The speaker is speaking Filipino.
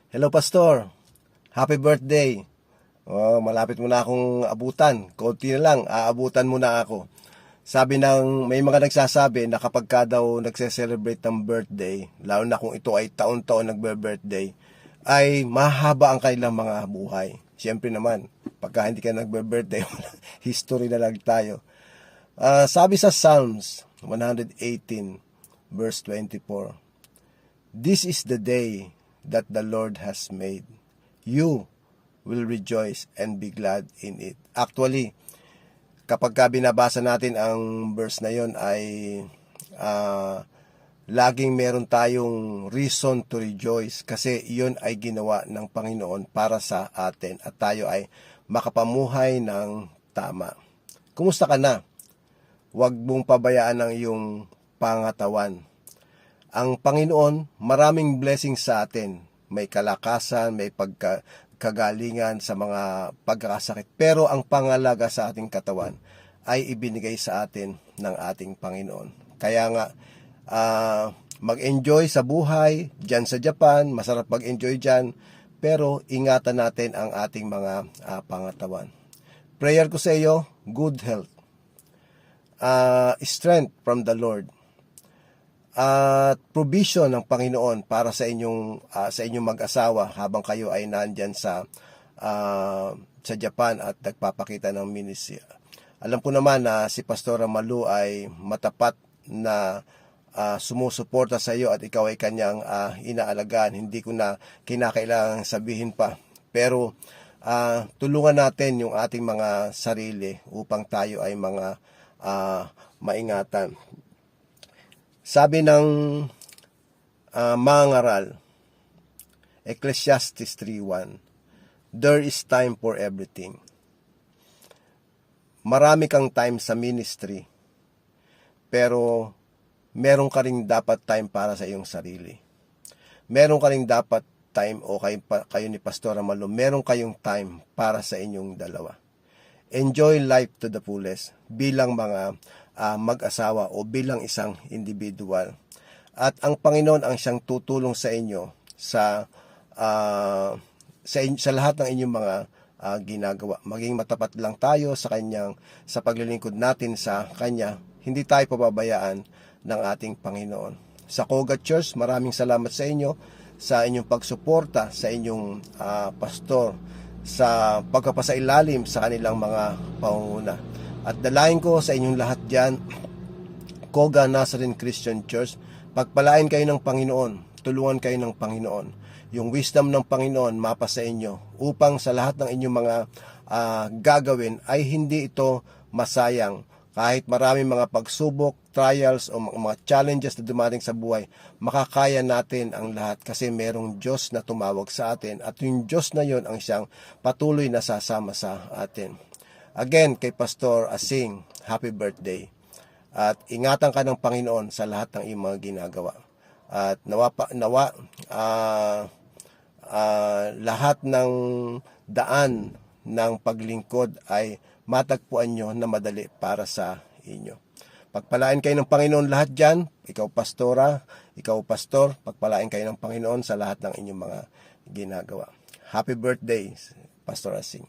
Hello, Pastor. Happy birthday. Oh, malapit mo na akong abutan. Konti na lang, aabutan mo na ako. Sabi may mga nagsasabi na kapag ka daw nagse-celebrate ng birthday, lalo na kung ito ay taon-taon nagbe-birthday, ay mahaba ang kanilang mga buhay. Siyempre naman, pagka hindi ka nagbe-birthday, history na lang tayo. Sabi sa Psalms 118, verse 24, "This is the day that the Lord has made. You will rejoice and be glad in it." Actually, kapag binabasa natin ang verse na yon ay laging meron tayong reason to rejoice kasi yon ay ginawa ng Panginoon para sa atin at tayo ay makapamuhay ng tama. Kumusta ka na? Huwag mong pabayaan ang iyong pangatawan. Ang Panginoon, maraming blessings sa atin. May kalakasan, may kagalingan sa mga pagkakasakit. Pero ang pangalaga sa ating katawan ay ibinigay sa atin ng ating Panginoon. Kaya nga, mag-enjoy sa buhay, dyan sa Japan, masarap mag-enjoy dyan, pero ingatan natin ang ating mga pangatawan. Prayer ko sa iyo, good health, strength from the Lord, at provision ng Panginoon para sa inyong mag-asawa habang kayo ay nandyan sa Japan at nagpapakita ng ministry. Alam ko naman na si Pastora Malu ay matapat na sumusuporta sa iyo at ikaw ay kanyang inaalagaan. Hindi ko na kinakailangang sabihin pa. Pero tulungan natin yung ating mga sarili upang tayo ay mga maingatan. Sabi ng mga ngaral, Ecclesiastes 3:1, "There is time for everything." Marami kang time sa ministry, pero meron ka ring dapat time para sa iyong sarili. Meron ka ring dapat time, o kayo ni Pastora Malo, meron kayong time para sa inyong dalawa. Enjoy life to the fullest bilang mga mag-asawa o bilang isang individual. At ang Panginoon ang siyang tutulong sa inyo sa lahat ng inyong mga ginagawa. Maging matapat lang tayo sa paglilingkod natin sa Kanya. Hindi tayo pababayaan ng ating Panginoon. Sa Koga Church, maraming salamat sa inyo sa inyong pagsuporta sa inyong pastor, sa pagkapasailalim sa kanilang mga pangunguna. At dalayan ko sa inyong lahat dyan, Koga Nazarene Christian Church, pagpalain kayo ng Panginoon, tulungan kayo ng Panginoon. Yung wisdom ng Panginoon mapa sa inyo upang sa lahat ng inyong mga gagawin ay hindi ito masayang. Kahit maraming mga pagsubok, trials o mga challenges na dumating sa buhay, makakaya natin ang lahat kasi merong Diyos na tumawag sa atin at yung Diyos na yon ang siyang patuloy na sasama sa atin. Again, kay Pastor Asing, happy birthday. At ingatan ka ng Panginoon sa lahat ng iyong mga ginagawa. At lahat ng daan ng paglingkod ay matagpuan nyo na madali para sa inyo. Pagpalain kayo ng Panginoon lahat dyan. Ikaw pastora, ikaw pastor, pagpalain kayo ng Panginoon sa lahat ng inyong mga ginagawa. Happy birthday, Pastor Asing.